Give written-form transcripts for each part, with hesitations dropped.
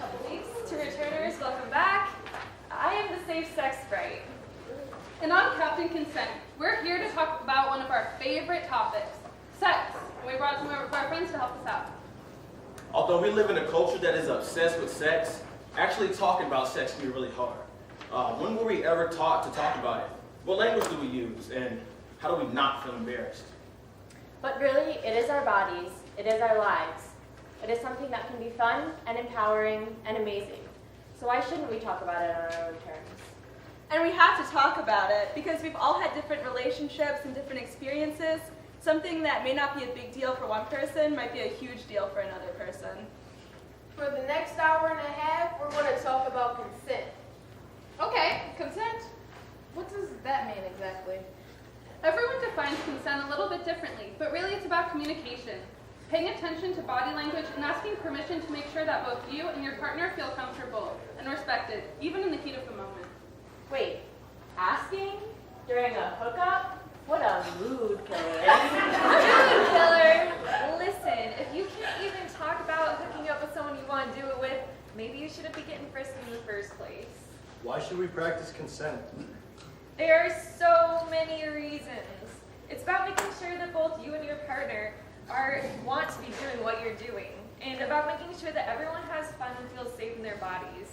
To returners, welcome back. I am the Safe Sex Sprite. And I'm Captain Consent. We're here to talk about one of our favorite topics, sex. We brought some of our friends to help us out. Although we live in a culture that is obsessed with sex, actually talking about sex can be really hard. When were we ever taught to talk about it? What language do we use? And how do we not feel embarrassed? But really, it is our bodies, it is our lives. It is something that can be fun and empowering and amazing. So why shouldn't we talk about it on our own terms? And we have to talk about it because we've all had different relationships and different experiences. Something that may not be a big deal for one person might be a huge deal for another person. For the next hour and a half, we're going to talk about consent. Okay, consent. What does that mean exactly? Everyone defines consent a little bit differently, but really it's about communication. Paying attention to body language and asking permission to make sure that both you and your partner feel comfortable and respected, even in the heat of the moment. Wait, asking? During a hookup? What a mood killer. Mood killer! Listen, if you can't even talk about hooking up with someone you want to do it with, maybe you shouldn't be getting frisky in the first place. Why should we practice consent? There are so many reasons. It's about making sure that both you and your partner want to be doing what you're doing, and about making sure that everyone has fun and feels safe in their bodies.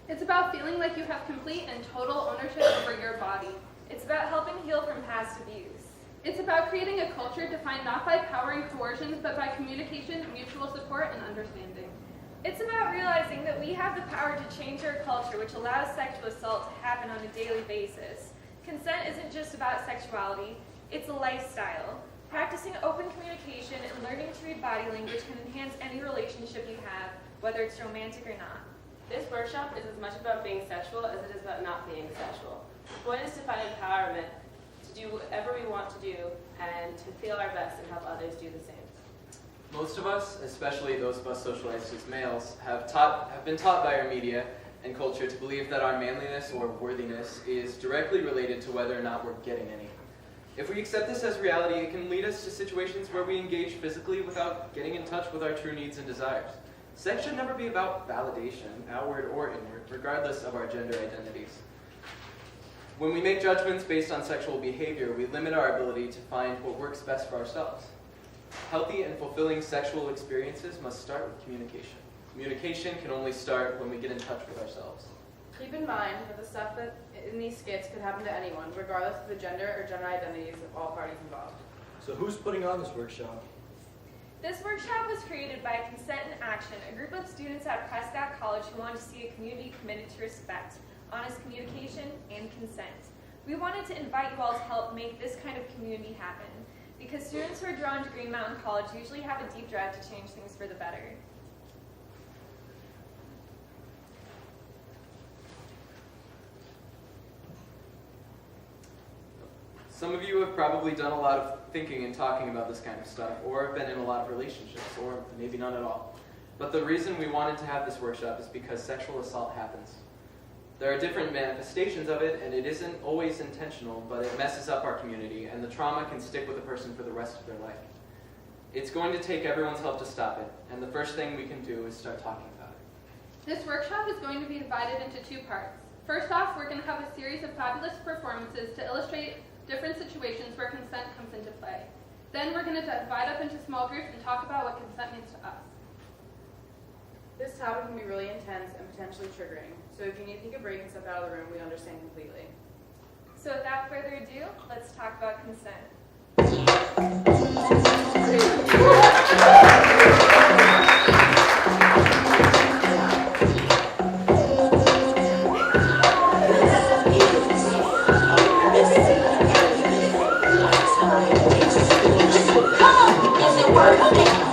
It's about feeling like you have complete and total ownership over your body. It's about helping heal from past abuse. It's about creating a culture defined not by power and coercion, but by communication, mutual support, and understanding. It's about realizing that we have the power to change our culture, which allows sexual assault to happen on a daily basis. Consent isn't just about sexuality, it's a lifestyle. Practicing open communication and learning to read body language can enhance any relationship you have, whether it's romantic or not. This workshop is as much about being sexual as it is about not being sexual. The point is to find empowerment, to do whatever we want to do, and to feel our best and help others do the same. Most of us, especially those of us socialized as males, have been taught by our media and culture to believe that our manliness or worthiness is directly related to whether or not we're getting any. If we accept this as reality, it can lead us to situations where we engage physically without getting in touch with our true needs and desires. Sex should never be about validation, outward or inward, regardless of our gender identities. When we make judgments based on sexual behavior, we limit our ability to find what works best for ourselves. Healthy and fulfilling sexual experiences must start with communication. Communication can only start when we get in touch with ourselves. Keep in mind that the stuff that in these skits could happen to anyone, regardless of the gender or gender identities of all parties involved. So who's putting on this workshop? This workshop was created by Consent in Action, a group of students at Prescott College who wanted to see a community committed to respect, honest communication, and consent. We wanted to invite you all to help make this kind of community happen, because students who are drawn to Green Mountain College usually have a deep drive to change things for the better. Some of you have probably done a lot of thinking and talking about this kind of stuff, or have been in a lot of relationships, or maybe none at all. But the reason we wanted to have this workshop is because sexual assault happens. There are different manifestations of it, and it isn't always intentional, but it messes up our community, and the trauma can stick with a person for the rest of their life. It's going to take everyone's help to stop it, and the first thing we can do is start talking about it. This workshop is going to be divided into two parts. First off, we're going to have a series of fabulous performances to illustrate different situations where consent comes into play. Then we're going to divide up into small groups and talk about what consent means to us. This topic can be really intense and potentially triggering, so if you need to take a break and step out of the room, we understand completely. So without further ado, let's talk about consent.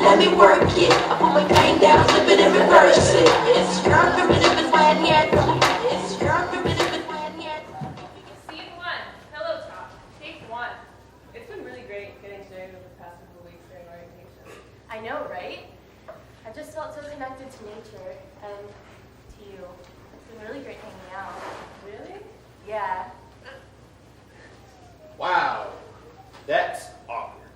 Let me work it. I put my thing down, flip it and reverse it. It's your primitive and when yet. It's your primitive and when yet. Scene 1, pillow talk. Take 1. It's been really great getting to know you over the past couple of weeks during orientation. I know, right? I just felt so connected to nature and to you. It's been really great hanging out. Really? Yeah. Wow, that's awkward.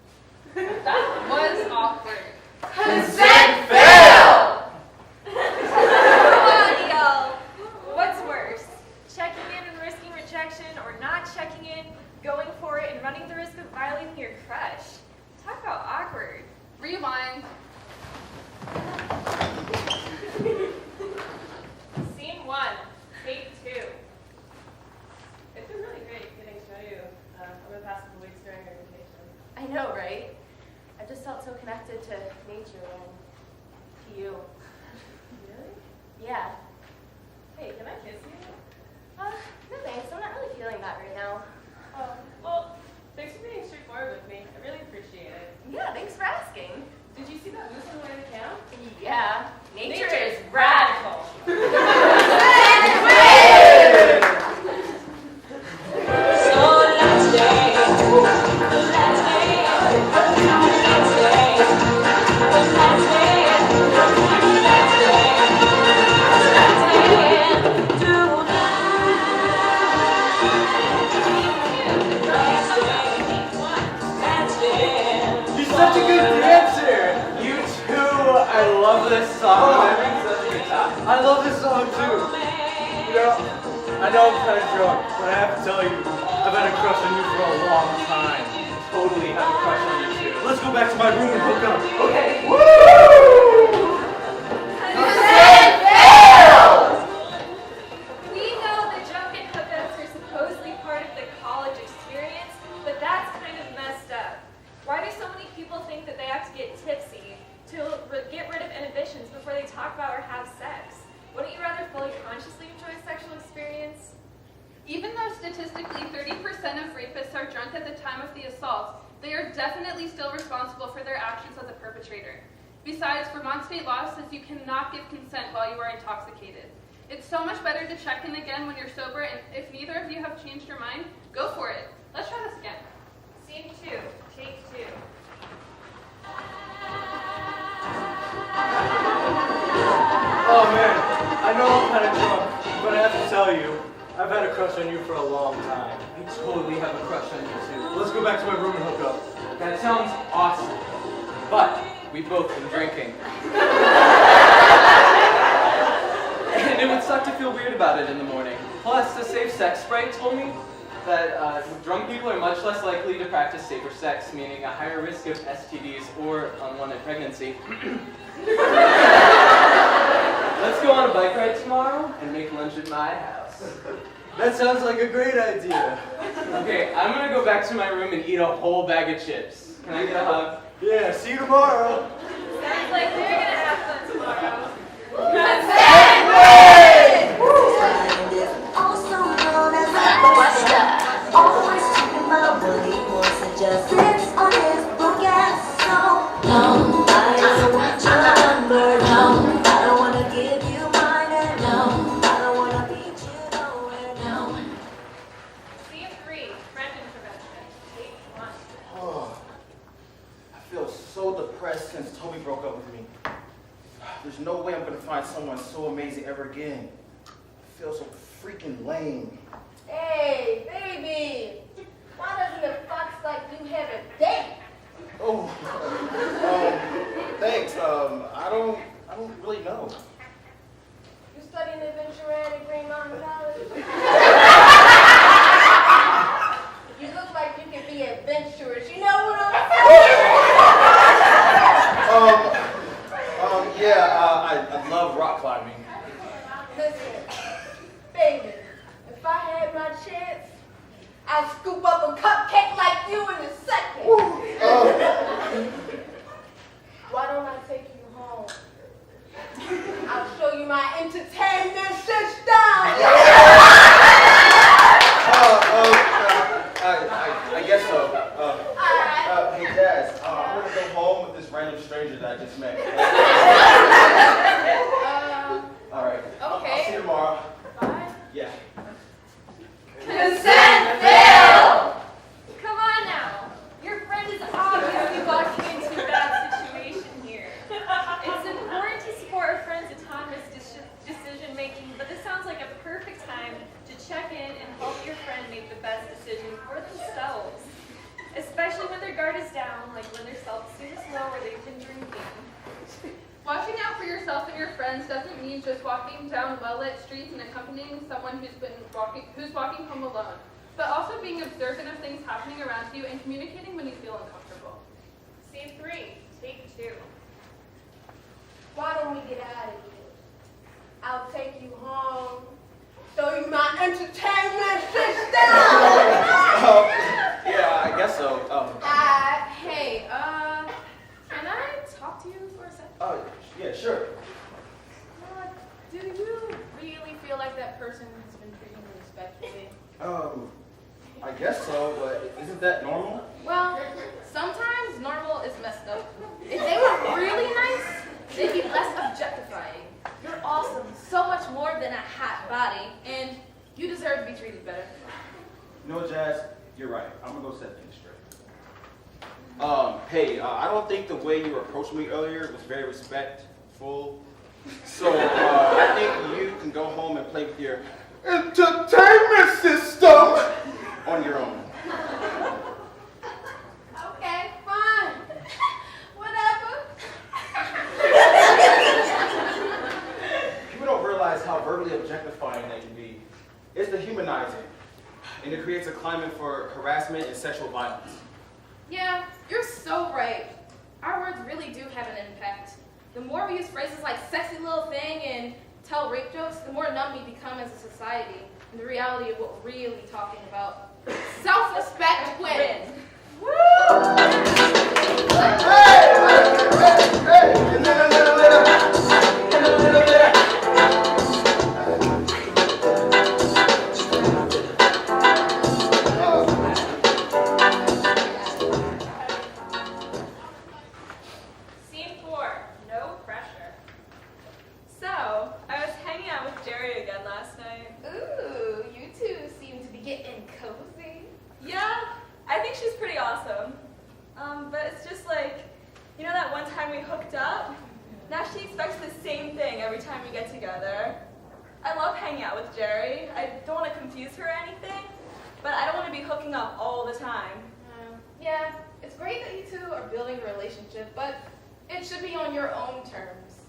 That was awkward. Consent fail! know, right? I just felt so connected to nature and to you. Really? Yeah. Hey, can I kiss you? No thanks, I'm not really feeling that right now. Oh, well, thanks for being straightforward with me. I really appreciate it. Yeah, thanks for asking. Did you see that moose on the way to camp? Yeah, nature is radical. So let's dance, let's dance, let's dance, let's dance, let's dance tonight. You're such a good dancer! You too! I love this song. I'm having such a good time. I love this song too. You know, I know I'm kind of drunk, but I have to tell you, I've had a crush on you for a long time. Totally have a crush on you too. Let's go back to my room and hook up. Okay. We know that drunken hookups are supposedly part of the college experience, but that's kind of messed up. Why do so many people think that they have to get tipsy to get rid of inhibitions before they talk about or have sex? Wouldn't you rather fully consciously enjoy a sexual experience? Even though statistically 30% of rapists are drunk at the time of the assault, they are definitely still responsible for their actions as a perpetrator. Besides, Vermont state law says you cannot give consent while you are intoxicated. It's so much better to check in again when you're sober, and if neither of you have changed your mind, go for it. Let's try this again. Scene 2, take 2. Oh man, I know I'm kind of drunk, but I have to tell you, I've had a crush on you for a long time. I totally have a crush on you too. Let's go back to my room and hook up. That sounds awesome. But we've both been drinking. And it would suck to feel weird about it in the morning. Plus, the Safe Sex Sprite told me that drunk people are much less likely to practice safer sex, meaning a higher risk of STDs or unwanted pregnancy. Let's go on a bike ride tomorrow and make lunch at my house. That sounds like a great idea. Okay, I'm gonna go back to my room and eat a whole bag of chips. Can I get a hug? Yeah, see you tomorrow. Sounds like we're gonna have fun tomorrow. Also known as Buster. Always talking about what he wants to just sits on his book ass. So no, I don't want your number. No, I don't wanna give you mine. And no, I don't wanna beat you nowhere. No. Scene 3, friend intervention, take 1. Oh, I feel so depressed since Toby broke up with me. There's no way I'm gonna find someone so amazing ever again. I feel so freaking lame. Hey, baby! Why doesn't a fox like you have a date? Oh, thanks. I don't really know. You studying adventure at Green Mountain College? You look like you could be adventurous. You know what I'm saying? Yeah, I love rock climbing. Listen, baby, if I had my chance, I'd scoop up a cupcake like you in a second. Why don't I take you home? I'll show you my entertainment system. I guess so. Hey, Jazz, I'm gonna go home with this random stranger that I just met. All right. I'll see you tomorrow. Bye. Yeah. Consent-ville! Come on now. Your friend is obviously walking into a bad situation here. It's important to support our friend's autonomous decision making, but this sounds like a perfect time to check in and help your friend make the best decision for themselves. Especially when their guard is down, like when their self-esteem is low or they've been drinking. Watching out for yourself and your friends doesn't mean just walking down well-lit streets and accompanying someone who's walking home alone, but also being observant of things happening around you and communicating when you feel uncomfortable. Scene 3, take 2. Why don't we get out of here? I'll take you home. Show you my entertainment system. Yeah, I guess so. I guess so, but isn't that normal? Well, sometimes normal is messed up. If they were really nice, they'd be less objectifying. You're awesome, so much more than a hot body, and you deserve to be treated better. You know what, Jazz? You're right. I'm gonna go set things straight. Hey, I don't think the way you approached me earlier was very respectful. So, I think you can go home and play with your entertainment system on your own. Okay, fine. Whatever. People don't realize how verbally objectifying they can be. It's dehumanizing, and it creates a climate for harassment and sexual violence. Yeah, you're so right. Our words really do have an impact. The more we use phrases like sexy little thing and tell rape jokes, the more numb we become as a society and the reality of what we're really talking about. Self-respect wins. Scene 4, no pressure. So, I was hanging out with Jerry again last night. Ooh, you two seem to be getting cozy. Yeah, I think she's pretty awesome. But it's just like, you know that one time we hooked up? Now she expects the same thing every time we get together. I love hanging out with Jerry. I don't want to confuse her or anything, but I don't want to be hooking up all the time. Yeah, it's great that you two are building a relationship, but it should be on your own terms.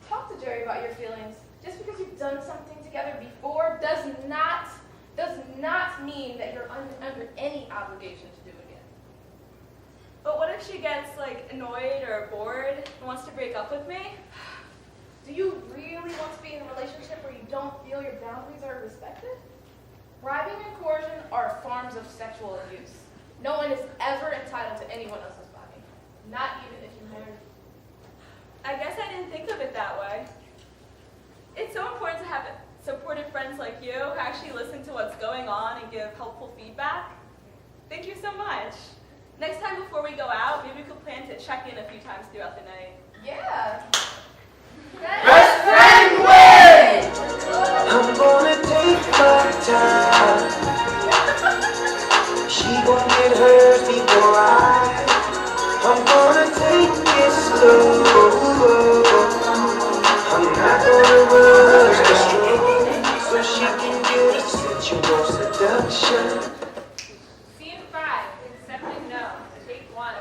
Talk to Jerry about your feelings. Just because you've done something together before does not mean that you're under any obligation to do it again. But what if she gets like annoyed or bored and wants to break up with me? Do you really want to be in a relationship where you don't feel your boundaries are respected? Bribing and coercion are forms of sexual abuse. No one is ever entitled to anyone else's body, not even if you marry. I guess I didn't think of it that way. It's so important to have supportive friends like you who actually listen to what's going on and give helpful feedback. Thank you so much. Next time before we go out, maybe we could plan to check in a few times throughout the night. Yeah. Best friend wins! I'm gonna take my time. She gon' get hers before I'm gonna take it slow. I'm not gonna rush the stroke, so she can get a sensual seduction. Scene 5, accepting no. Take 1.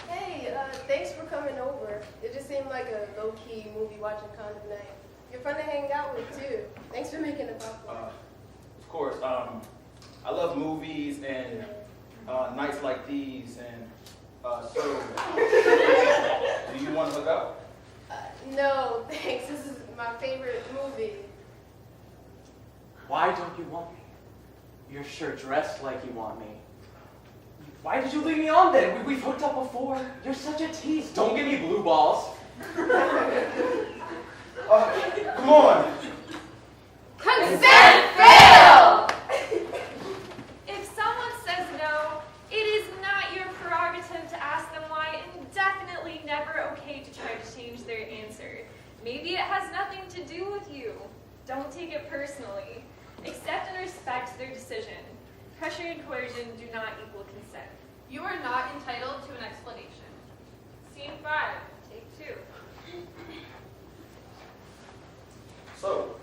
Hey, thanks for coming over. It just seemed like a low-key movie watching kind of night. You're fun to hang out with too. Thanks for making the popcorn. Of course, I love movies and nights like these, and so, do you want to hook up? No, thanks. This is my favorite movie. Why don't you want me? You're sure dressed like you want me. Why did you leave me on then? We've hooked up before. You're such a tease. Don't give me blue balls. Come on. Consent failed! If someone says no, it is not your prerogative to ask them why, and definitely never okay to try to change their answer. Maybe it has nothing to do with you. Don't take it personally. Accept and respect their decision. Pressure and coercion do not equal consent. You are not entitled to an explanation. Scene 5, take 2. So,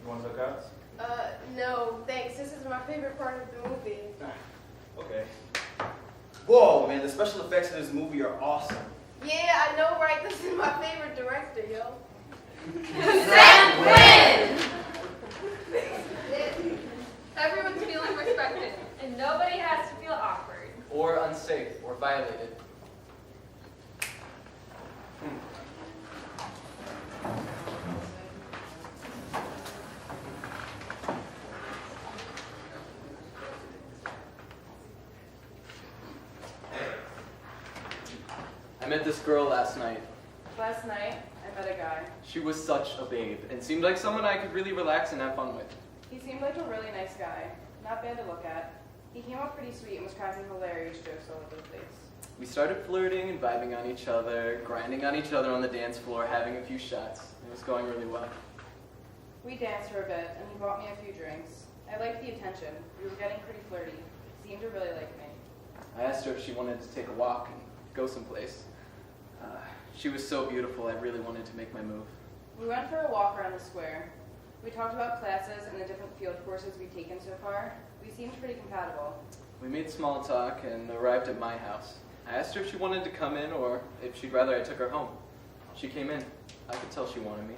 you want to hook up? No, thanks. This is my favorite part of the movie. Okay. Whoa, man, the special effects in this movie are awesome. Yeah, I know, right? This is my favorite director, yo. Consent wins! Everyone's feeling respected. And nobody has to feel awkward. Or unsafe, or violated. I met this girl last night. Last night, I met a guy. She was such a babe, and seemed like someone I could really relax and have fun with. He seemed like a really nice guy. not bad to look at. He came off pretty sweet and was cracking hilarious jokes all over the place. We started flirting and vibing on each other, grinding on each other on the dance floor, having a few shots. It was going really well. We danced for a bit, and he bought me a few drinks. I liked the attention. We were getting pretty flirty. He seemed to really like me. I asked her if she wanted to take a walk and go someplace. She was so beautiful, I really wanted to make my move. We went for a walk around the square. We talked about classes and the different field courses we'd taken so far. We seemed pretty compatible. We made small talk and arrived at my house. I asked her if she wanted to come in or if she'd rather I took her home. She came in. I could tell she wanted me.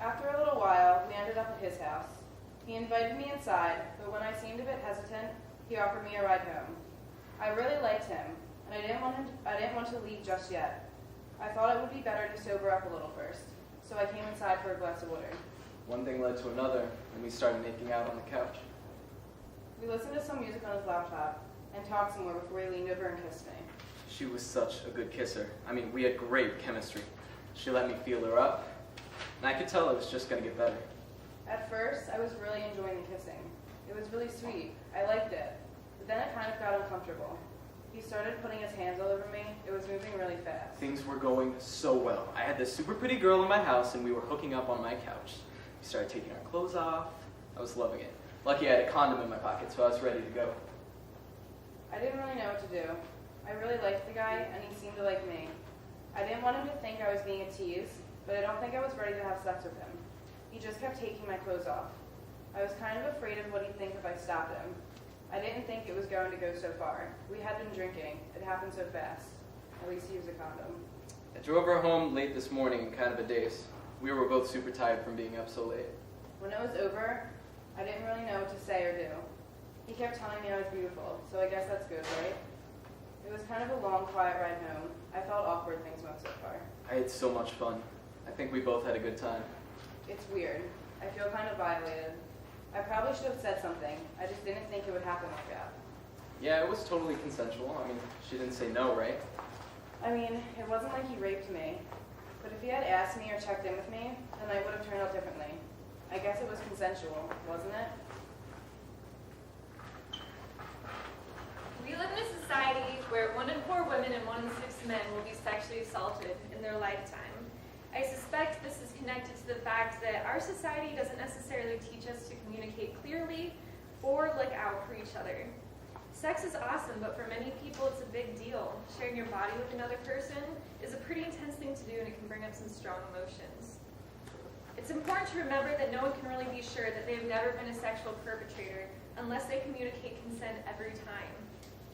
After a little while, we ended up at his house. He invited me inside, but when I seemed a bit hesitant, he offered me a ride home. I really liked him, and I didn't want to leave just yet. I thought it would be better to sober up a little first, so I came inside for a glass of water. One thing led to another, and we started making out on the couch. We listened to some music on his laptop and talked some more before he leaned over and kissed me. She was such a good kisser. I mean, we had great chemistry. She let me feel her up, and I could tell it was just going to get better. At first, I was really enjoying the kissing. It was really sweet. I liked it. But then it kind of got uncomfortable. He started putting his hands all over me. It was moving really fast. Things were going so well. I had this super pretty girl in my house, and we were hooking up on my couch. We started taking our clothes off. I was loving it. Lucky I had a condom in my pocket, so I was ready to go. I didn't really know what to do. I really liked the guy, and he seemed to like me. I didn't want him to think I was being a tease, but I don't think I was ready to have sex with him. He just kept taking my clothes off. I was kind of afraid of what he'd think if I stopped him. I didn't think it was going to go so far. We had been drinking. It happened so fast. At least he used a condom. I drove her home late this morning in kind of a daze. We were both super tired from being up so late. When it was over, I didn't really know what to say or do. He kept telling me I was beautiful, so I guess that's good, right? It was kind of a long, quiet ride home. I felt awkward things went so far. I had so much fun. I think we both had a good time. It's weird. I feel kind of violated. I probably should have said something. I just didn't think it would happen like that. Yeah, it was totally consensual. I mean, she didn't say no, right? I mean, it wasn't like he raped me. But if he had asked me or checked in with me, then I would have turned out differently. I guess it was consensual, wasn't it? We live in a society where 1 in 4 women and 1 in 6 men will be sexually assaulted in their lifetime. I suspect this is connected to the fact that our society doesn't necessarily teach us to communicate clearly or look out for each other. Sex is awesome, but for many people it's a big deal. Sharing your body with another person is a pretty intense thing to do, and it can bring up some strong emotions. It's important to remember that no one can really be sure that they've never been a sexual perpetrator unless they communicate consent every time.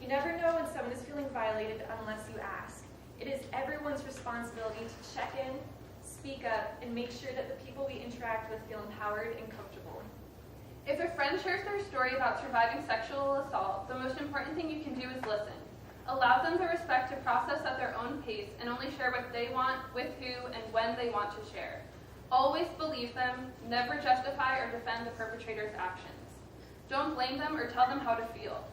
You never know when someone is feeling violated unless you ask. It is everyone's responsibility to check in, speak up, and make sure that the people we interact with feel empowered and comfortable. If a friend shares their story about surviving sexual assault, the most important thing you can do is listen. Allow them the respect to process at their own pace and only share what they want, with who, and when they want to share. Always believe them, never justify or defend the perpetrator's actions. Don't blame them or tell them how to feel.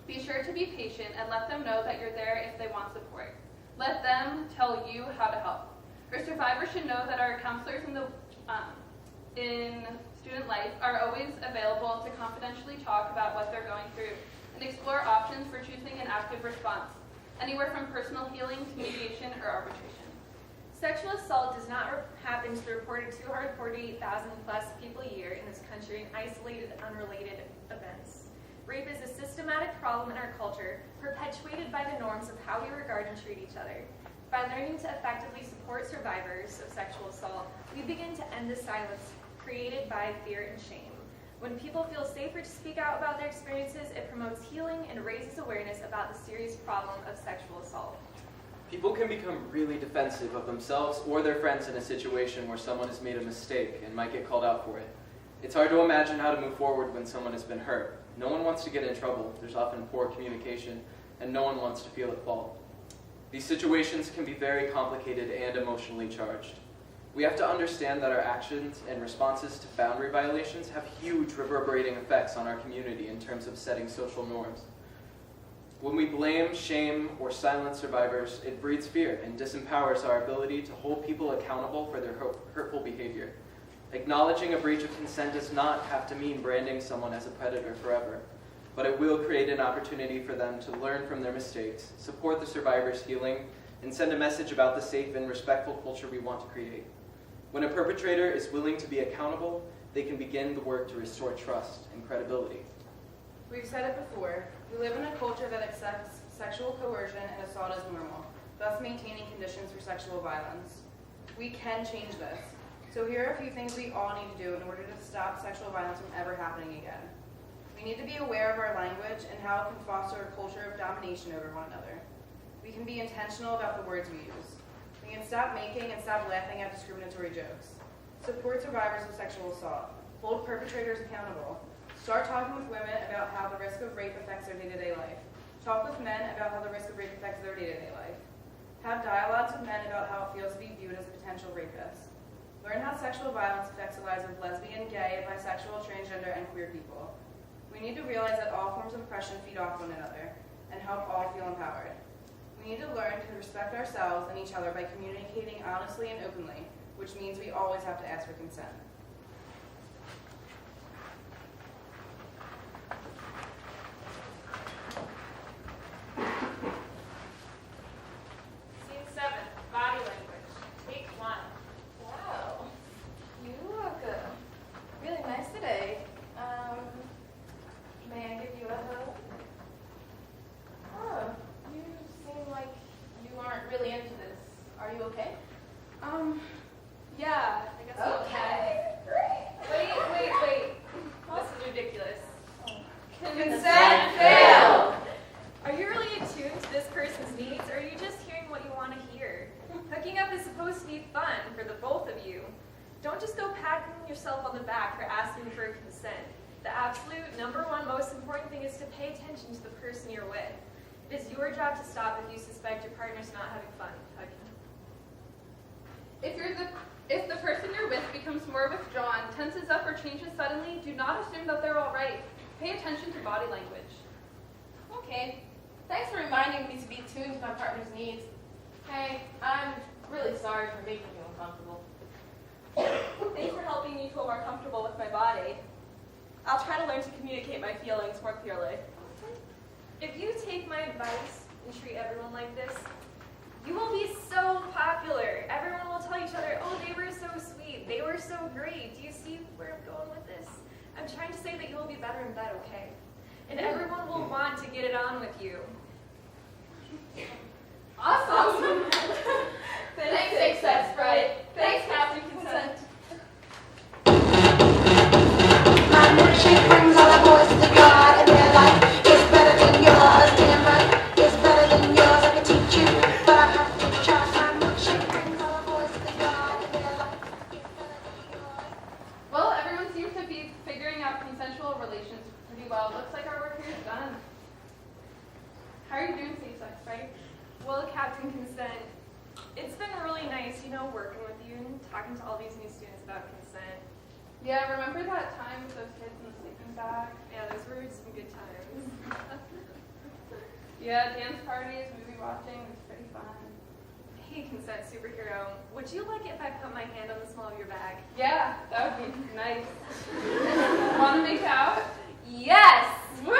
Be sure to be patient and let them know that you're there if they want support. Let them tell you how to help. Our survivors should know that our counselors in student life are always available to confidentially talk about what they're going through and explore options for choosing an active response, anywhere from personal healing to mediation or arbitration. Sexual assault does not happen to the reported 248,000 plus people a year in this country in isolated, unrelated events. Rape is a systematic problem in our culture, perpetuated by the norms of how we regard and treat each other. By learning to effectively support survivors of sexual assault, we begin to end the silence created by fear and shame. When people feel safer to speak out about their experiences, it promotes healing and raises awareness about the serious problem of sexual assault. People can become really defensive of themselves or their friends in a situation where someone has made a mistake and might get called out for it. It's hard to imagine how to move forward when someone has been hurt. No one wants to get in trouble. There's often poor communication, and no one wants to feel at fault. These situations can be very complicated and emotionally charged. We have to understand that our actions and responses to boundary violations have huge reverberating effects on our community in terms of setting social norms. When we blame, shame, or silence survivors, it breeds fear and disempowers our ability to hold people accountable for their hurtful behavior. Acknowledging a breach of consent does not have to mean branding someone as a predator forever, but it will create an opportunity for them to learn from their mistakes, support the survivor's healing, and send a message about the safe and respectful culture we want to create. When a perpetrator is willing to be accountable, they can begin the work to restore trust and credibility. We've said it before, we live in a culture that accepts sexual coercion and assault as normal, thus maintaining conditions for sexual violence. We can change this. So here are a few things we all need to do in order to stop sexual violence from ever happening again. We need to be aware of our language and how it can foster a culture of domination over one another. We can be intentional about the words we use. We can stop making and stop laughing at discriminatory jokes. Support survivors of sexual assault. Hold perpetrators accountable. Start talking with women about how the risk of rape affects their day-to-day life. Talk with men about how the risk of rape affects their day-to-day life. Have dialogues with men about how it feels to be viewed as a potential rapist. Learn how sexual violence affects the lives of lesbian, gay, bisexual, transgender, and queer people. We need to realize that all forms of oppression feed off one another and help all feel empowered. We need to learn to respect ourselves and each other by communicating honestly and openly, which means we always have to ask for consent. Scene 7, body language. Take 1. Wow, you look really nice today. May I give you a hug? Oh, you seem like you aren't really into this. Are you okay? Yeah, I guess I'm Okay, great. Wait. This is ridiculous. Consent failed. Are you really attuned to this person's needs, or are you just hearing what you want to hear? Hooking up is supposed to be fun for the both of you. Don't just go patting yourself on the back for asking for consent. The absolute #1 most important thing is to pay attention to the person you're with. It is your job to stop if you suspect your partner's not having fun hugging. If the person you're with becomes more withdrawn, tenses up, or changes suddenly, do not assume that they're all right. Pay attention to body language. Okay, thanks for reminding me to be tuned to my partner's needs. Hey, I'm really sorry for making you uncomfortable. Thanks for helping me feel more comfortable with my body. I'll try to learn to communicate my feelings more clearly. If you take my advice and treat everyone like this, you will be so popular. Everyone will tell each other, oh, they were so sweet. They were so great. Do you see where I'm going with this? I'm trying to say that you will be better in bed, okay? And everyone will want to get it on with you. Awesome. Thanks, Success Sprite. Thanks, Captain Consent. My milkshake brings all the boys to the yard, and they're like, it's better than yours. Damn right, it's better than yours. I can teach you, but I have to try. My milkshake brings all the boys to the yard, and they're like, it's better than yours. Well, everyone seems to be figuring out consensual relations pretty well. Looks like our work here is done. How are you doing, Safe Sex, right? Well, Captain Consent, it's been really nice, working with you and talking to all these new students about consent. Yeah, remember that time with those kids in the sleeping bag? Yeah, those were some good times. Yeah, dance parties, movie watching, it was pretty fun. Hey, Consent Superhero, would you like it if I put my hand on the small of your bag? Yeah, that would be nice. Want to make out? Yes! Woo!